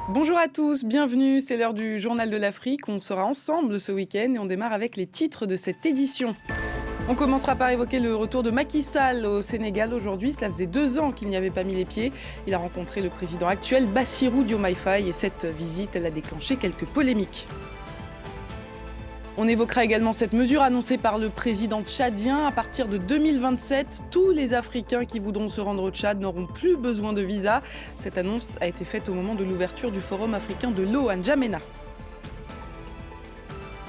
Bonjour à tous, bienvenue, c'est l'heure du Journal de l'Afrique. On sera ensemble ce week-end et on démarre avec les titres de cette édition. On commencera par évoquer le retour de Macky Sall au Sénégal aujourd'hui. Cela faisait 2 ans qu'il n'y avait pas mis les pieds. Il a rencontré le président actuel, Bassirou Diomaye Faye, et cette visite, elle a déclenché quelques polémiques. On évoquera également cette mesure annoncée par le président tchadien. À partir de 2027, tous les Africains qui voudront se rendre au Tchad n'auront plus besoin de visa. Cette annonce a été faite au moment de l'ouverture du Forum africain de l'eau à N'Djamena.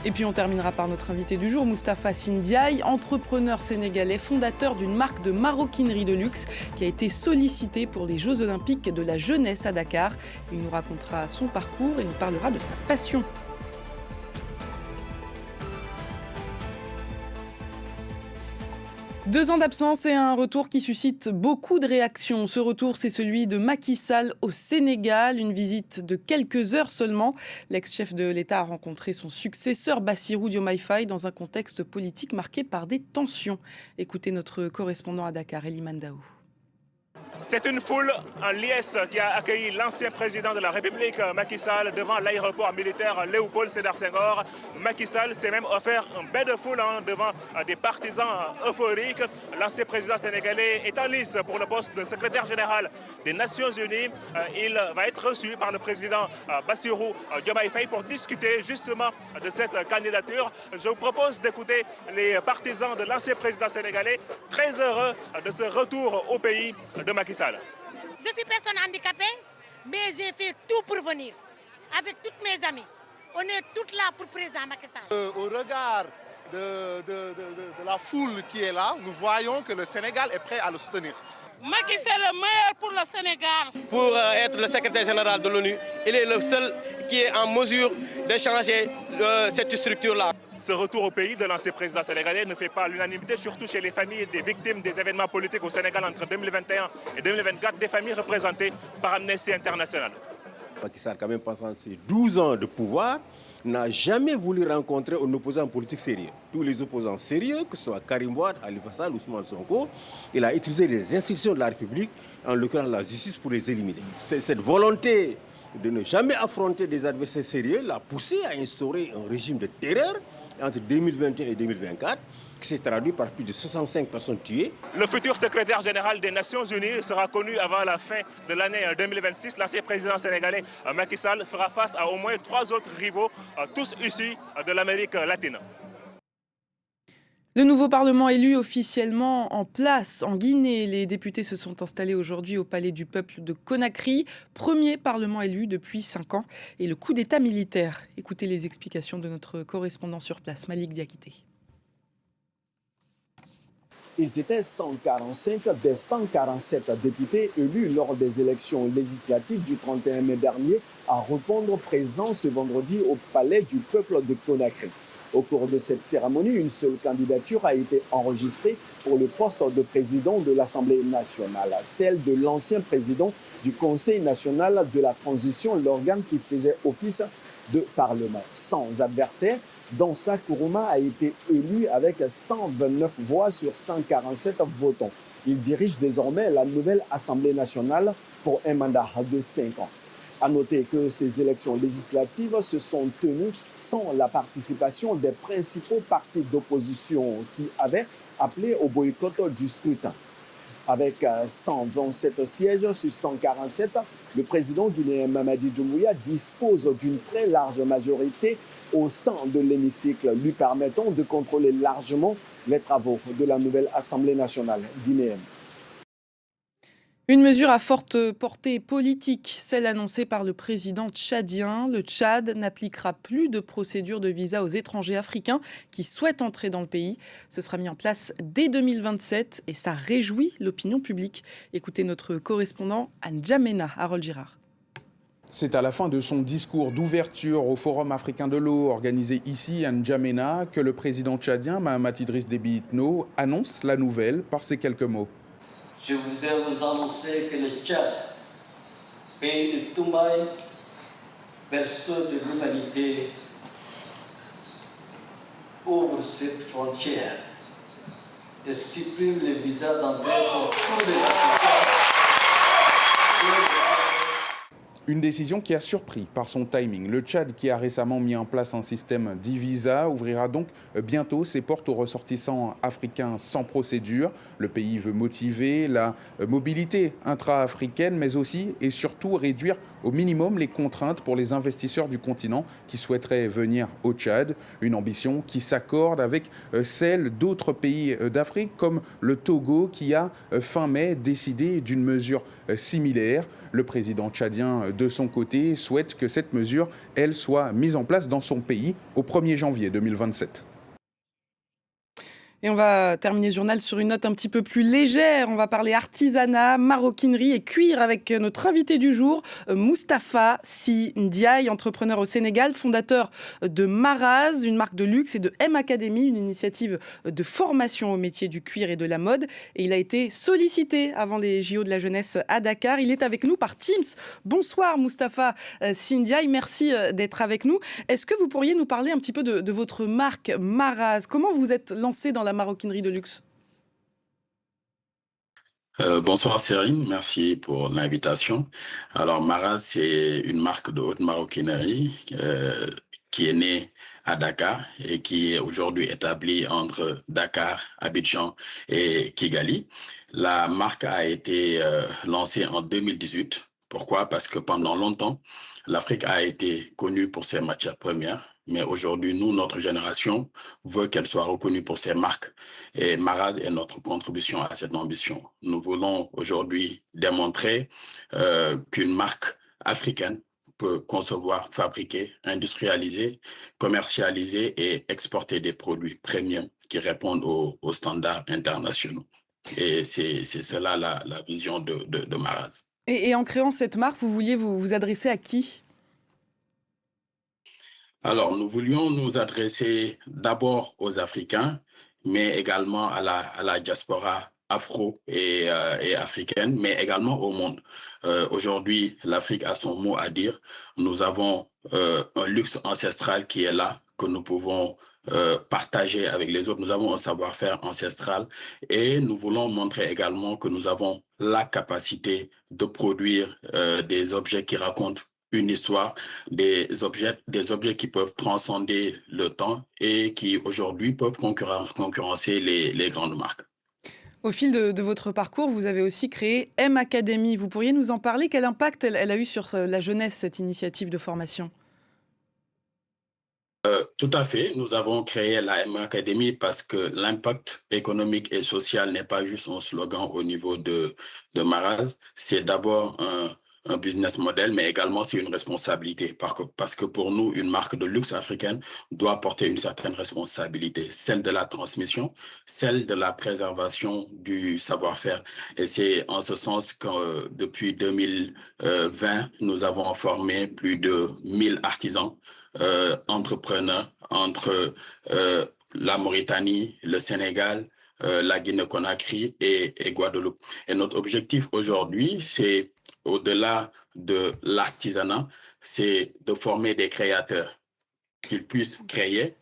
Et puis on terminera par notre invité du jour, Moustapha Sindiaye, entrepreneur sénégalais, fondateur d'une marque de maroquinerie de luxe qui a été sollicitée pour les Jeux Olympiques de la jeunesse à Dakar. Il nous racontera son parcours et nous parlera de sa passion. 2 ans d'absence et un retour qui suscite beaucoup de réactions. Ce retour, c'est celui de Macky Sall au Sénégal. Une visite de quelques heures seulement. L'ex-chef de l'État a rencontré son successeur Bassirou Diomaye Faye dans un contexte politique marqué par des tensions. Écoutez notre correspondant à Dakar, Elimane Daou. C'est une foule en liesse qui a accueilli l'ancien président de la République, Macky Sall, devant l'aéroport militaire Léopold Sédar Senghor. Macky Sall s'est même offert un bain de foule devant des partisans euphoriques. L'ancien président sénégalais est en lice pour le poste de secrétaire général des Nations Unies. Il va être reçu par le président Bassirou Diomaye Faye pour discuter justement de cette candidature. Je vous propose d'écouter les partisans de l'ancien président sénégalais, très heureux de ce retour au pays de Macky Sall. Je suis personne handicapée, mais j'ai fait tout pour venir, avec toutes mes amies. On est toutes là pour le président Macky Sall. Au regard de la foule qui est là, nous voyons que le Sénégal est prêt à le soutenir. Macky Sall est le meilleur pour le Sénégal. Pour être le secrétaire général de l'ONU, il est le seul qui est en mesure de changer cette structure-là. Ce retour au pays de l'ancien président sénégalais ne fait pas l'unanimité, surtout chez les familles des victimes des événements politiques au Sénégal entre 2021 et 2024, des familles représentées par Amnesty International. Macky Sall, quand même, pendant ses 12 ans de pouvoir, n'a jamais voulu rencontrer un opposant politique sérieux. Tous les opposants sérieux, que ce soit Karim Wade, Khalifa Sall, Ousmane Sonko, il a utilisé les institutions de la République, en l'occurrence la justice, pour les éliminer. Cette volonté de ne jamais affronter des adversaires sérieux l'a poussé à instaurer un régime de terreur entre 2021 et 2024, qui s'est traduit par plus de 65 personnes tuées. Le futur secrétaire général des Nations Unies sera connu avant la fin de l'année 2026. L'ancien président sénégalais Macky Sall fera face à au moins 3 autres rivaux, tous issus de l'Amérique latine. Le nouveau Parlement élu officiellement en place en Guinée. Les députés se sont installés aujourd'hui au Palais du Peuple de Conakry. Premier Parlement élu depuis 5 ans. Et le coup d'État militaire. Écoutez les explications de notre correspondant sur place, Malik Diakité. Ils étaient 145 des 147 députés élus lors des élections législatives du 31 mai dernier à répondre présents ce vendredi au Palais du Peuple de Conakry. Au cours de cette cérémonie, une seule candidature a été enregistrée pour le poste de président de l'Assemblée nationale, celle de l'ancien président du Conseil national de la transition, l'organe qui faisait office de Parlement. Sans adversaire, Dansa Kourouma a été élu avec 129 voix sur 147 votants. Il dirige désormais la nouvelle Assemblée nationale pour un mandat de 5 ans. À noter que ces élections législatives se sont tenues sans la participation des principaux partis d'opposition qui avaient appelé au boycott du scrutin. Avec 127 sièges sur 147, le président guinéen Mamadi Doumbouya dispose d'une très large majorité au sein de l'hémicycle, lui permettant de contrôler largement les travaux de la nouvelle Assemblée nationale guinéenne. Une mesure à forte portée politique, celle annoncée par le président tchadien. Le Tchad n'appliquera plus de procédure de visa aux étrangers africains qui souhaitent entrer dans le pays. Ce sera mis en place dès 2027 et ça réjouit l'opinion publique. Écoutez notre correspondant à N'Djamena, Harold Girard. C'est à la fin de son discours d'ouverture au Forum africain de l'eau organisé ici à N'Djamena que le président tchadien Mahamat Idriss Déby Itno annonce la nouvelle par ces quelques mots. Je voudrais vous annoncer que le Tchad, pays de Toumaï, berceau de l'humanité, ouvre cette frontière et supprime le visa d'entrée pour tous les Africains. Une décision qui a surpris par son timing. Le Tchad, qui a récemment mis en place un système d'e-visa, ouvrira donc bientôt ses portes aux ressortissants africains sans procédure. Le pays veut motiver la mobilité intra-africaine, mais aussi et surtout réduire au minimum les contraintes pour les investisseurs du continent qui souhaiteraient venir au Tchad. Une ambition qui s'accorde avec celle d'autres pays d'Afrique, comme le Togo, qui a fin mai décidé d'une mesure similaire. Le président tchadien, de son côté, souhaite que cette mesure, elle, soit mise en place dans son pays au 1er janvier 2027. Et on va terminer ce journal sur une note un petit peu plus légère. On va parler artisanat, maroquinerie et cuir avec notre invité du jour, Moustapha Sy Ndiaye, entrepreneur au Sénégal, fondateur de Maraz, une marque de luxe, et de M Academy, une initiative de formation au métier du cuir et de la mode. Et il a été sollicité avant les JO de la jeunesse à Dakar. Il est avec nous par Teams. Bonsoir Moustapha Sy Ndiaye, merci d'être avec nous. Est-ce que vous pourriez nous parler un petit peu de votre marque Maraz? Comment vous êtes lancé dans la maroquinerie de luxe? Bonsoir Cyrine, merci pour l'invitation. Alors Maraz, c'est une marque de haute maroquinerie qui est née à Dakar et qui est aujourd'hui établie entre Dakar, Abidjan et Kigali. La marque a été lancée en 2018. Pourquoi? Parce que pendant longtemps, l'Afrique a été connue pour ses matières premières. Mais aujourd'hui, nous, notre génération, veut qu'elle soit reconnue pour ses marques. Et Maraz est notre contribution à cette ambition. Nous voulons aujourd'hui démontrer qu'une marque africaine peut concevoir, fabriquer, industrialiser, commercialiser et exporter des produits premium qui répondent aux standards internationaux. Et c'est cela la vision de Maraz. Et en créant cette marque, vous vouliez vous adresser à qui? Alors, nous voulions nous adresser d'abord aux Africains, mais également à la diaspora afro et africaine, mais également au monde. Aujourd'hui, l'Afrique a son mot à dire. Nous avons un luxe ancestral qui est là, que nous pouvons partager avec les autres. Nous avons un savoir-faire ancestral et nous voulons montrer également que nous avons la capacité de produire des objets qui racontent une histoire, des objets qui peuvent transcender le temps et qui aujourd'hui peuvent concurrencer les grandes marques. Au fil de votre parcours, vous avez aussi créé M Academy. Vous pourriez nous en parler? Quel impact elle a eu sur la jeunesse, cette initiative de formation? Tout à fait. Nous avons créé la M Academy parce que l'impact économique et social n'est pas juste un slogan au niveau de Maraz. C'est d'abord un business model, mais également c'est une responsabilité. Parce que pour nous, une marque de luxe africaine doit porter une certaine responsabilité, celle de la transmission, celle de la préservation du savoir-faire. Et c'est en ce sens que depuis 2020, nous avons formé plus de 1000 artisans, entrepreneurs entre la Mauritanie, le Sénégal, la Guinée-Conakry et Guadeloupe. Et notre objectif aujourd'hui, c'est au-delà de l'artisanat, c'est de former des créateurs, qu'ils puissent créer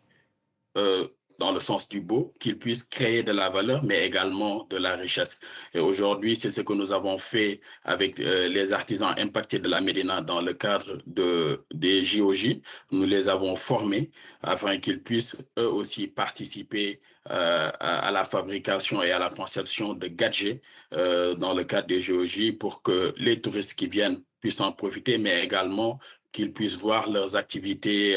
dans le sens du beau, qu'ils puissent créer de la valeur, mais également de la richesse. Et aujourd'hui, c'est ce que nous avons fait avec les artisans impactés de la Médina dans le cadre des JOJ. Nous les avons formés afin qu'ils puissent eux aussi participer à la fabrication et à la conception de gadgets dans le cadre des JOJ pour que les touristes qui viennent puissent en profiter, mais également qu'ils puissent voir leurs activités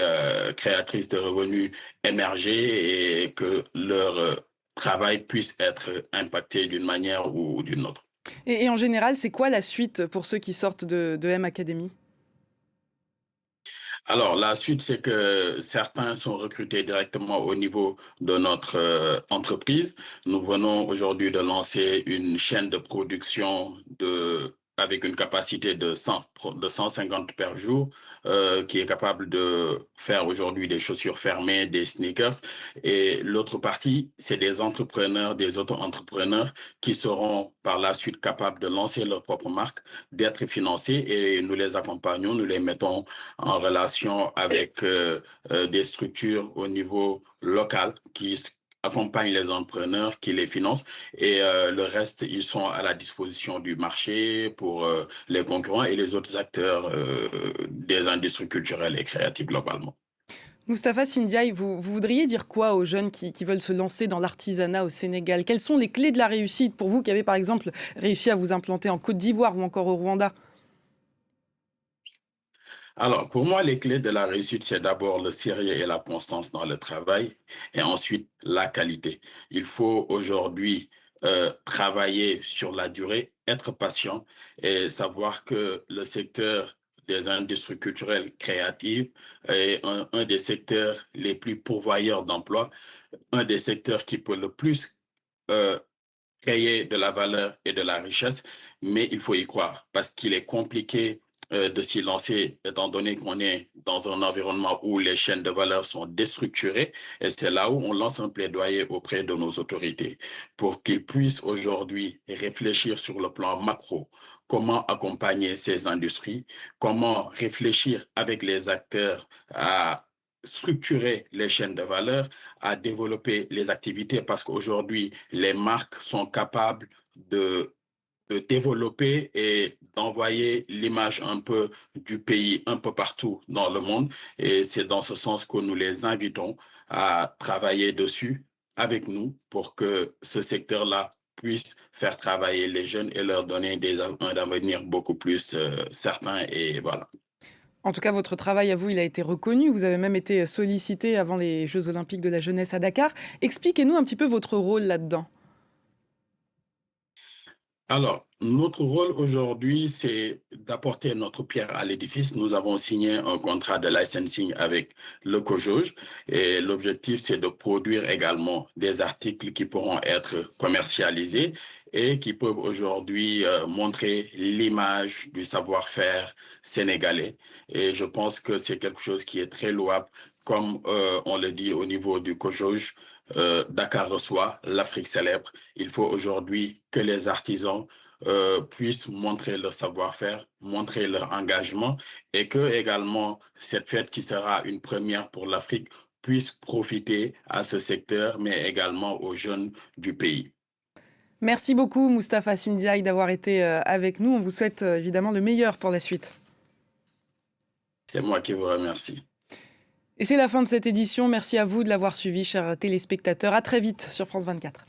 créatrices de revenus émerger et que leur travail puisse être impacté d'une manière ou d'une autre. Et en général, c'est quoi la suite pour ceux qui sortent de M Academy? Alors, la suite, c'est que certains sont recrutés directement au niveau de notre entreprise. Nous venons aujourd'hui de lancer une chaîne de production avec une capacité de 150 par jour, qui est capable de faire aujourd'hui des chaussures fermées, des sneakers. Et l'autre partie, c'est des entrepreneurs, des auto-entrepreneurs qui seront par la suite capables de lancer leur propre marque, d'être financés et nous les accompagnons, nous les mettons en relation avec des structures au niveau local qui accompagne les entrepreneurs, qui les finance, et le reste, ils sont à la disposition du marché pour les concurrents et les autres acteurs des industries culturelles et créatives globalement. Moustapha Sindiaye, vous voudriez dire quoi aux jeunes qui veulent se lancer dans l'artisanat au Sénégal? Quelles sont les clés de la réussite pour vous qui avez par exemple réussi à vous implanter en Côte d'Ivoire ou encore au Rwanda? Alors, pour moi, les clés de la réussite, c'est d'abord le sérieux et la constance dans le travail, et ensuite la qualité. Il faut aujourd'hui travailler sur la durée, être patient et savoir que le secteur des industries culturelles créatives est un des secteurs les plus pourvoyeurs d'emplois, un des secteurs qui peut le plus euh, créer de la valeur et de la richesse, mais il faut y croire parce qu'il est compliqué de s'y lancer, étant donné qu'on est dans un environnement où les chaînes de valeur sont déstructurées, et c'est là où on lance un plaidoyer auprès de nos autorités pour qu'ils puissent aujourd'hui réfléchir sur le plan macro, comment accompagner ces industries, comment réfléchir avec les acteurs à structurer les chaînes de valeur, à développer les activités, parce qu'aujourd'hui, les marques sont capables de développer et d'envoyer l'image un peu du pays un peu partout dans le monde. Et c'est dans ce sens que nous les invitons à travailler dessus avec nous pour que ce secteur-là puisse faire travailler les jeunes et leur donner un avenir beaucoup plus certain. Et voilà. En tout cas, votre travail à vous, il a été reconnu. Vous avez même été sollicité avant les Jeux Olympiques de la jeunesse à Dakar. Expliquez-nous un petit peu votre rôle là-dedans. Alors, notre rôle aujourd'hui, c'est d'apporter notre pierre à l'édifice. Nous avons signé un contrat de licensing avec le COJOJ et l'objectif, c'est de produire également des articles qui pourront être commercialisés et qui peuvent aujourd'hui montrer l'image du savoir-faire sénégalais. Et je pense que c'est quelque chose qui est très louable, comme on le dit au niveau du COJOJ. Dakar reçoit, l'Afrique célèbre. Il faut aujourd'hui que les artisans puissent montrer leur savoir-faire, montrer leur engagement et que également cette fête qui sera une première pour l'Afrique puisse profiter à ce secteur, mais également aux jeunes du pays. Merci beaucoup, Moustapha Sindiaye, d'avoir été avec nous. On vous souhaite évidemment le meilleur pour la suite. C'est moi qui vous remercie. Et c'est la fin de cette édition. Merci à vous de l'avoir suivi, chers téléspectateurs. À très vite sur France 24.